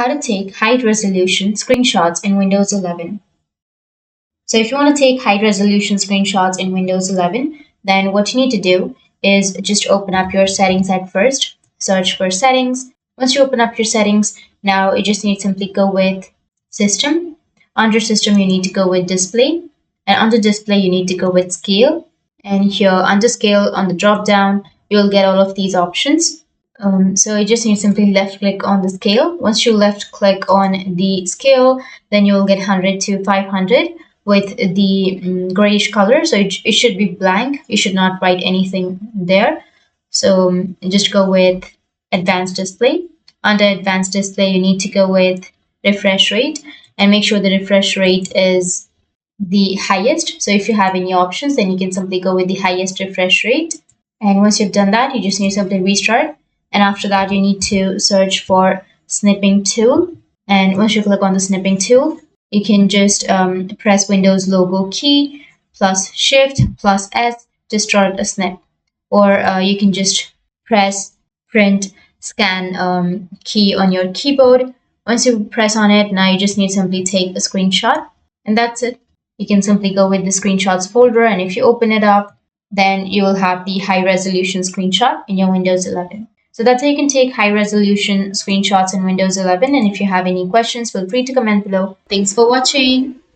how to take high resolution screenshots in Windows 11. So if you want to take high resolution screenshots in Windows 11, then what you need to do is just open up your settings at first, search for settings. Once you open up your settings, now you just need to simply go with system. Under system, you need to go with display, and under display, you need to go with scale. And here under scale on the drop down, you'll get all of these options. So you just need to simply left click on the scale. Once you left click on the scale, then you'll get 100 to 500 with the grayish color. So it should be blank. You should not write anything there. So just go with advanced display. Under advanced display, you need to go with refresh rate and make sure the refresh rate is the highest. So if you have any options, then you can simply go with the highest refresh rate. And once you've done that, you just need to simply restart. And after that, you need to search for snipping tool. And once you click on the snipping tool, you can just press Windows logo key plus Shift plus S to start a snip. Or you can just press print scan key on your keyboard. Once you press on it, now you just need to simply take a screenshot. And that's it. You can simply go with the screenshots folder. And if you open it up, then you will have the high resolution screenshot in your Windows 11. So that's how you can take high resolution screenshots in Windows 11. And if you have any questions, feel free to comment below. Thanks for watching.